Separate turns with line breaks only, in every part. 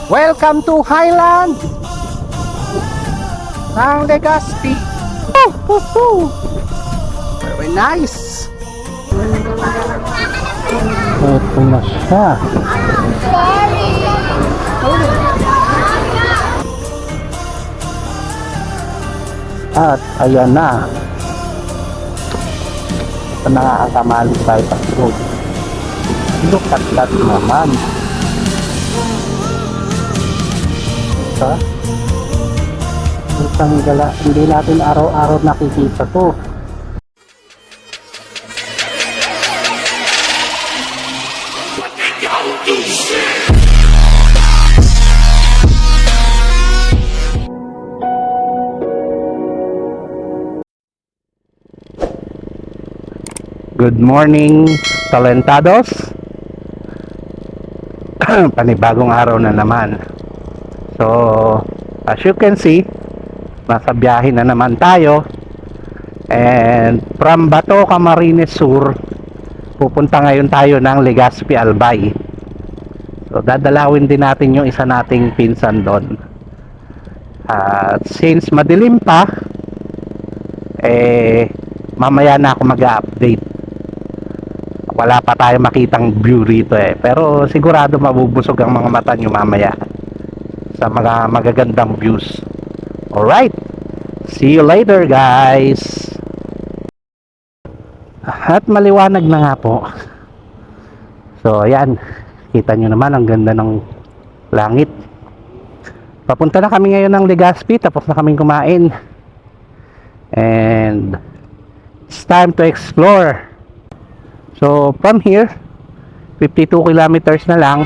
Welcome to Highland ng Legazpi. Very nice. Ito na siya. At ayan na. Ito na kakamali tayo sa food. Look at that naman. Ito. Hindi natin araw-araw nakikita to. Good morning, talentados. Panibagong araw na naman. So, as you can see, nasa biyahe na naman tayo. And from Bato, Camarines Sur, pupunta ngayon tayo ng Legazpi, Albay. So, dadalawin din natin yung isa nating pinsan doon. Since madilim pa, mamaya na ako mag-update. Wala pa tayo makitang view rito pero sigurado mabubusog ang mga mata nyo mamaya sa mga magagandang views. Alright, see you later guys. At maliwanag na nga po. So ayan, kita nyo naman ang ganda ng langit. Papunta na kami ngayon ng Legazpi, tapos na kaming kumain. And it's time to explore. So from here, 52 kilometers na lang,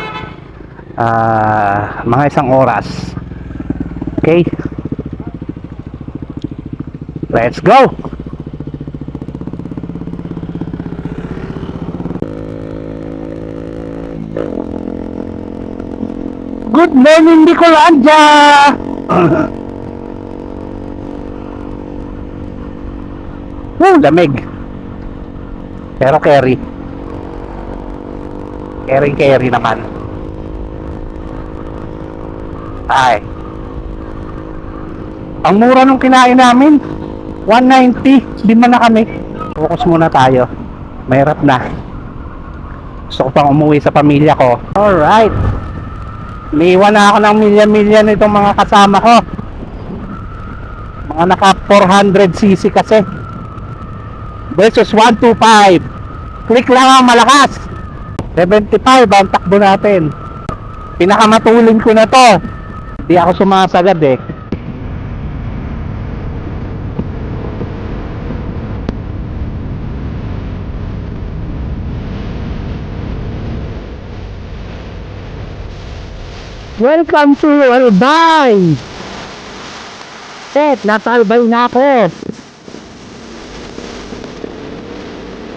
mga isang oras. Okay, let's go. Good morning, Nicolandia. Lamig. Pero carry naman. Ay, ang mura nung kinain namin, 190. Di man na kami. Focus muna tayo, mahirap na. Gusto ko pang umuwi sa pamilya ko. Alright, niiwan na ako ng milya-milya nitong mga kasama ko. Mga naka 400cc kasi versus 125. Click lang ang malakas. 75 ang takbo natin. Pinakamatulin ko na to. Hindi ako sumasagad Welcome to Albay. Nasa Albay na ako.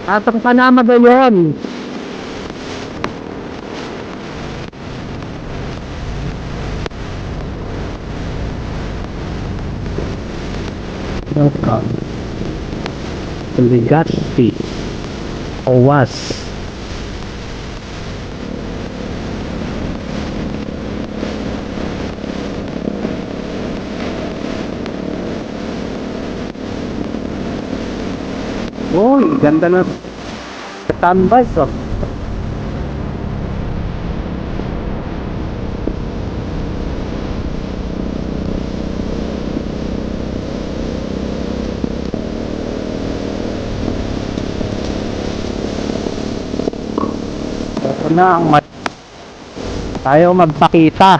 Atang Panama ngayon. Welcome to Legazpi, OWAS. Uy, ganda na sunrise Ito na ang tayo magpakita.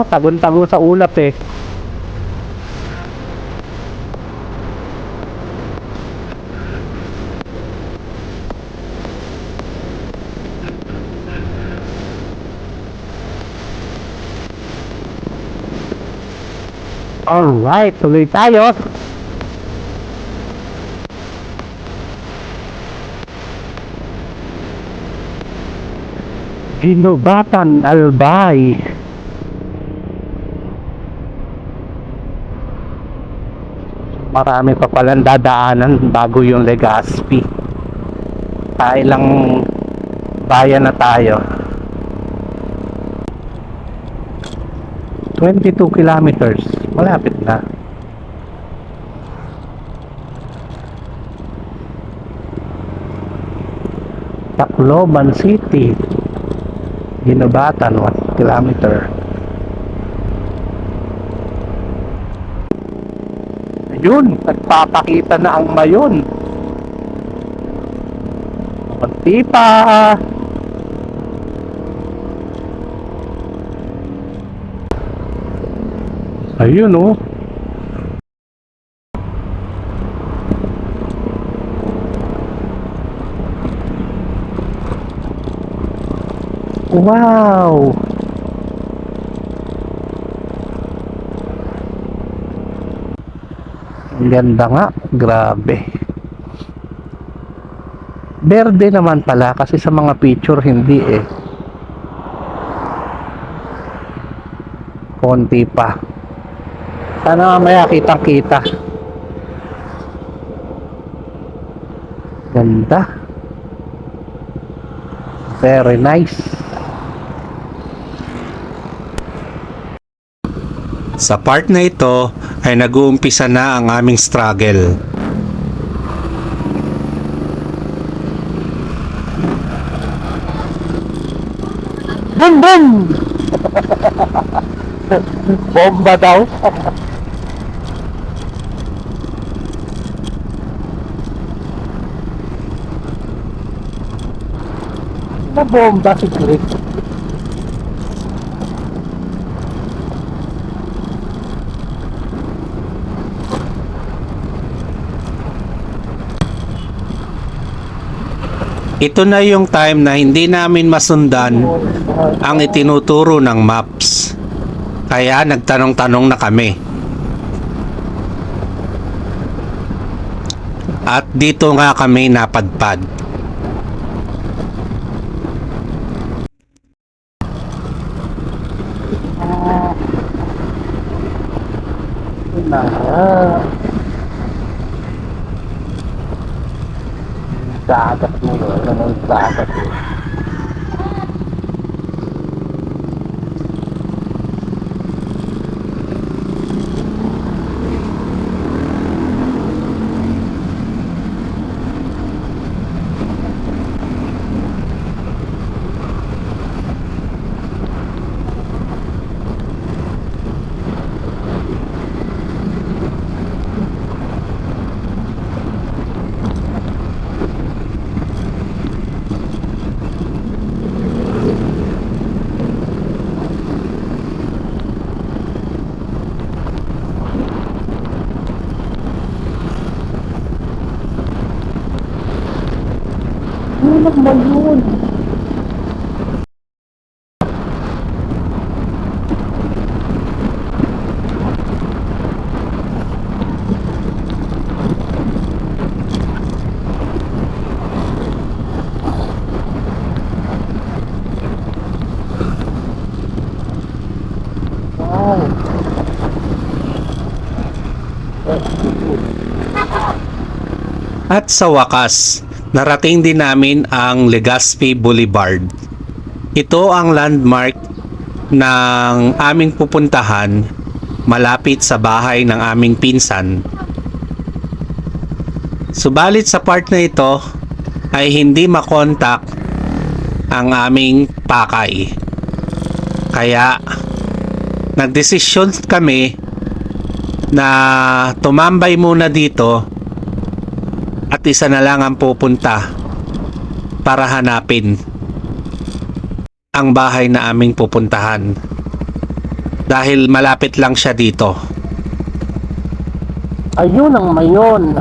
Tagon-tago sa ulap Alright, tuloy tayo. Ginobatan, Albay. Marami pa palang dadaanan bago yung Legazpi. Ilang bayan na tayo. 22 kilometers. Malapit na. Tacloban City. Ginobatan, 1 kilometer. Ayun, nagpapakita na ang mayon. Konti pa. Ayun oh. Wow. Ang ganda nga, grabe. Berde naman pala kasi sa mga picture hindi eh. Konti pa. Sana mamaya kitang-kita. Ganda. Very nice.
Sa part na ito ay nag-uumpisa na ang aming struggle.
Boom boom. Bomba daw. Na bomba si Chris.
Ito na yung time na hindi namin masundan ang itinuturo ng maps. Kaya nagtanong-tanong na kami. At dito nga kami napadpad.
Na. Dagat mo yun. Ano yung dagat yun? Ano ba yun? Wow.
At sa wakas, narating din namin ang Legazpi Boulevard. Ito ang landmark ng aming pupuntahan malapit sa bahay ng aming pinsan. Subalit sa part na ito ay hindi makontak ang aming pakay. Kaya nagdesisyon kami na tumambay muna dito at isa na lang ang pupunta para hanapin ang bahay na aming pupuntahan dahil malapit lang siya dito.
Ayun ang mayon.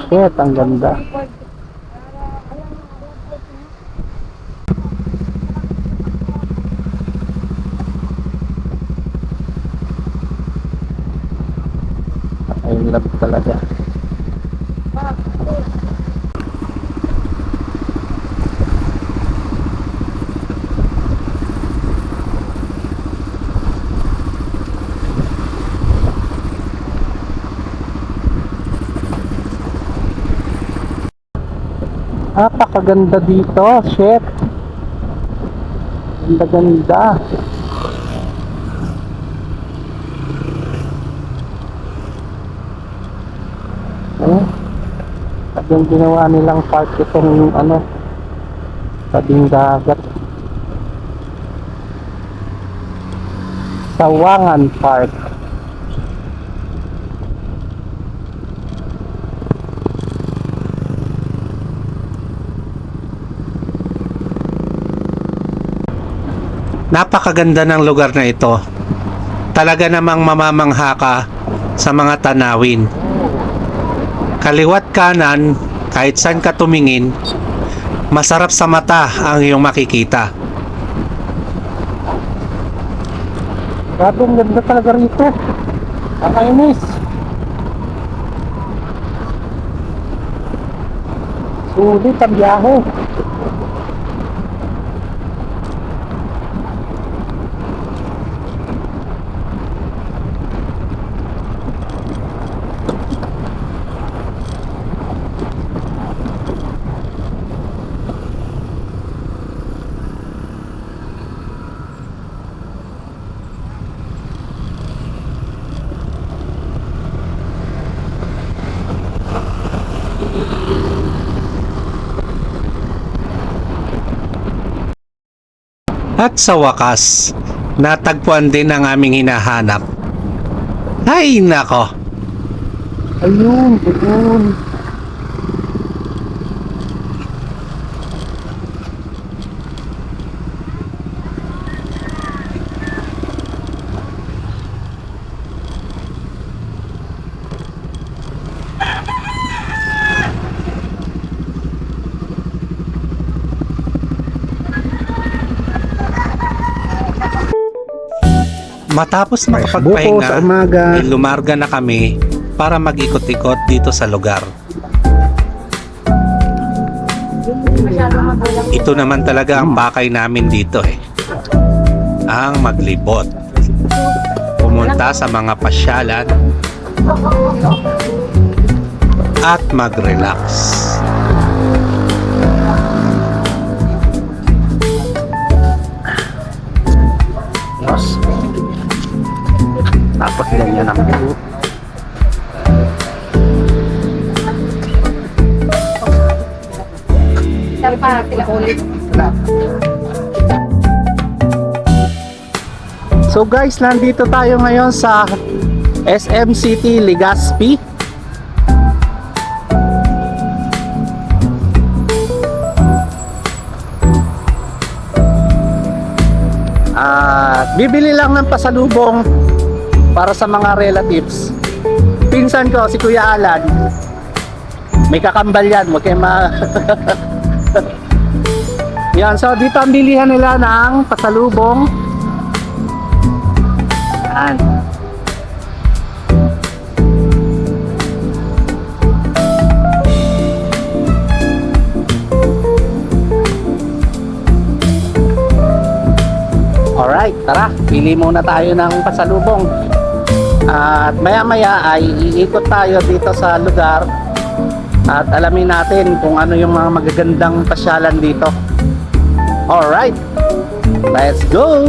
Shit, ang ganda. I love talaga. Napakaganda dito, shit. Ganda-ganda. Eh, at yung ginawa nilang park itong ano, tabing dagat. Sawangan Park.
Napakaganda ng lugar na ito. Talaga namang mamamangha ka sa mga tanawin. Kaliwat kanan, kahit saan ka tumingin, masarap sa mata ang iyong makikita.
Grabe, ang ganda talaga rito. Nakainis. Sulit ang biyahe.
At sa wakas, natagpuan din ang aming hinahanap. Ay nako,
Ayun, ayun.
matapos
Buko sa
makapagpahinga,
umaga.
ay lumarga na kami para mag-ikot-ikot dito sa lugar. Ito naman talaga ang pakay namin dito ang maglibot. Pumunta sa mga pasyalan at mag-relax.
Yes. Tapos ganyan ang view. So guys, nandito tayo ngayon sa SM City Legazpi. At bibili lang ng pasalubong para sa mga relatives. Pinsan ko, si Kuya Alan. May kakambal yan, huwag kayo Yan, so dito ang bilihan nila ng pasalubong. Yan. Alright, tara, pili muna tayo ng pasalubong. At maya maya ay iikot tayo dito sa lugar at alamin natin kung ano yung mga magagandang pasyalan dito. Alright, let's go!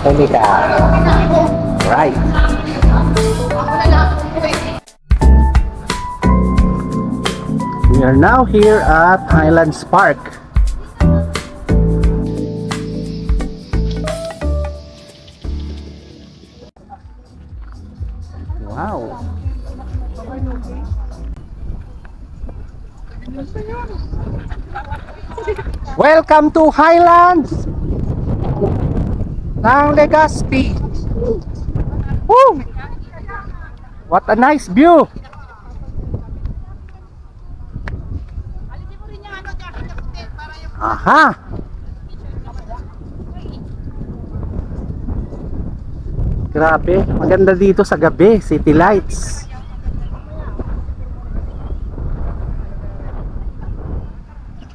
Pwede ka. Right. We are now here at Highlands Park. Wow. Welcome to Highlands ng Legazpi. Woo! What a nice view! Aha! Grabe, maganda dito sa gabi, city lights.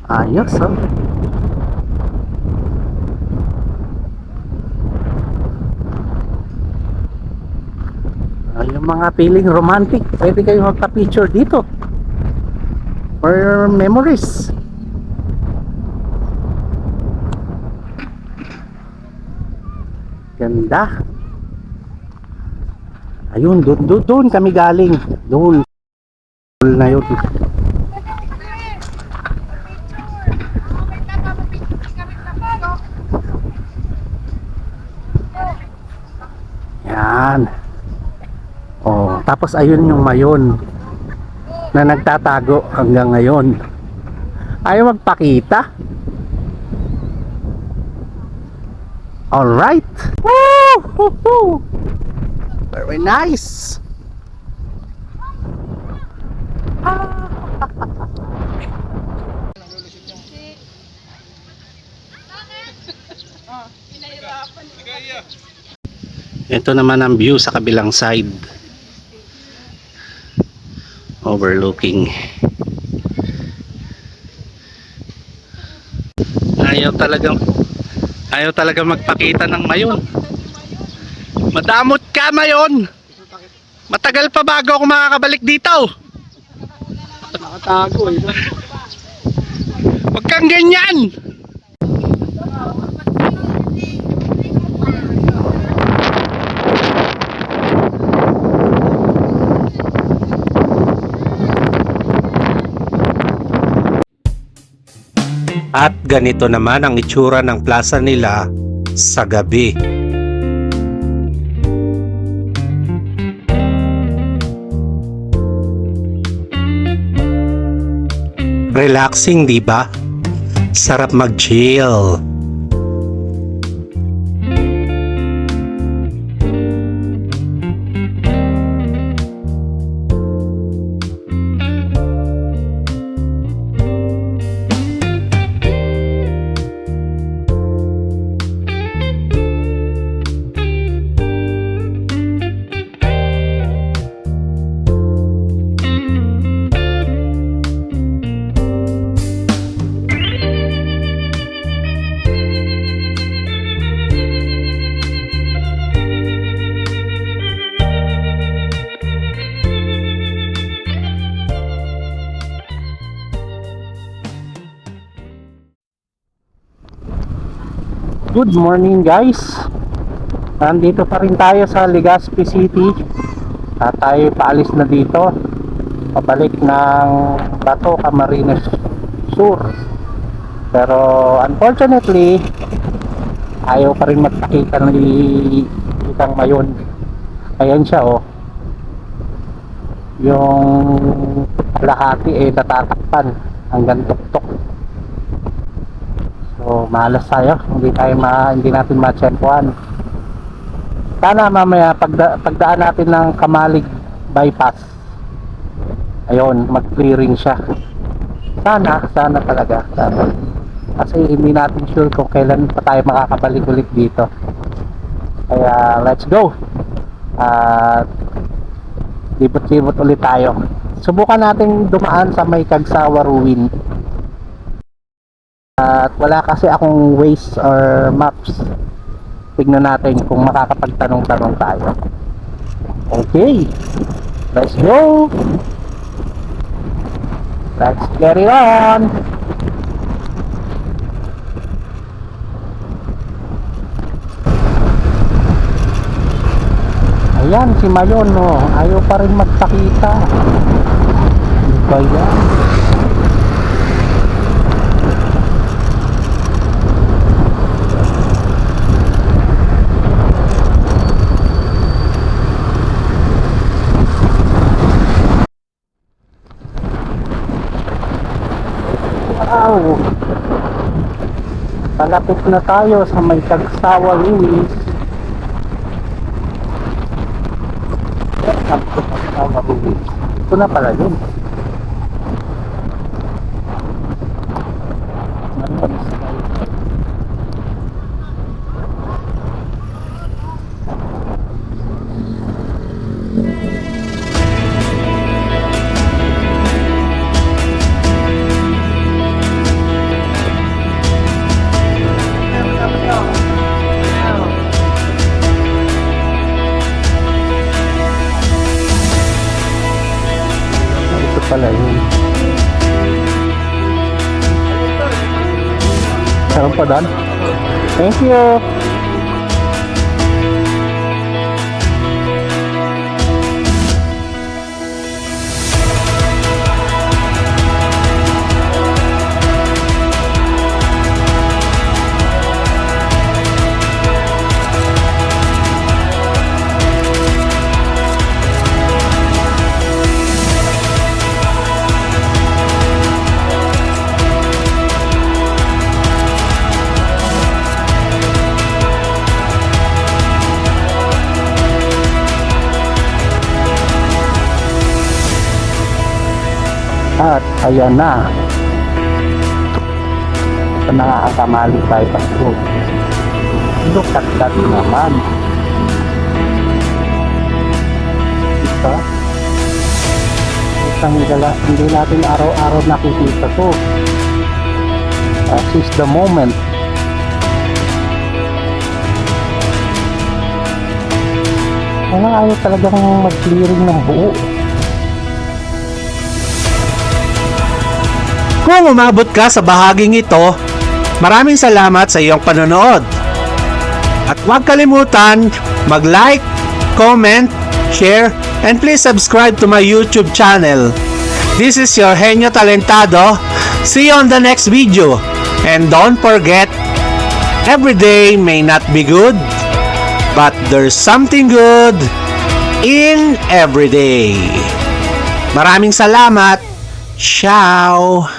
Ayos, oh. Yung mga feeling romantic, pwede kayo magpa-picture dito for memories. Ganda. Ayun, doon kami galing. Doon. Na yun. Yan. Oh, tapos ayun yung mayon na nagtatago hanggang ngayon. Ayaw magpakita. All right. Woo! Woo! Very nice. Ito naman ang view sa kabilang side. Overlooking. Ayaw talaga magpakita ng mayon. Madamot ka, mayon. Matagal pa bago ako makakabalik dito.
Nakatago eh.
Huwag kang ganyan.
At ganito naman ang itsura ng plaza nila sa gabi. Relaxing, di ba? Sarap mag-chill.
Good morning, guys. Nandito pa rin tayo sa Legazpi City. At tayo paalis na dito. Pabalik ng Bato, Camarines Sur. Pero unfortunately, ayaw pa rin magpakita ng isang mayon. Ayan siya, oh. Yung lahati eh natatakpan hanggang tuktok. So malas tayo, hindi natin matsempuhan. Sana mamaya pagdaan natin ng Kamalig bypass, ayun, mag-clearing siya. Sana talaga, sana. Kasi hindi natin sure kung kailan pa tayo makakabalik ulit dito. Kaya let's go. At libot-libot ulit tayo. Subukan natin dumaan sa may Kagsawa Ruin. At wala kasi akong Waze or maps. Tignan natin kung makakapagtanong-tanong tayo. Okay, let's go. Let's get it on. Ayan si Mayon, no? Ayaw pa rin magpakita. Ano ba yan? Wow! Palapit na tayo sa may Kagsawa Ruins. Ito na pala yun. Ito pala yun. Meron pa doon? Thank you! At ayan na. Ito na ang Tamales Bypass Road. Look at that naman. Ito. Hindi natin araw-araw nakikita to. This is the moment. Ayaw talagang mag-clearing ng buo.
Kung umabot ka sa bahaging ito, maraming salamat sa iyong panonood. At huwag kalimutan mag-like, comment, share, and please subscribe to my YouTube channel. This is your Henyo Talentado. See you on the next video. And don't forget, every day may not be good, but there's something good in every day. Maraming salamat. Ciao!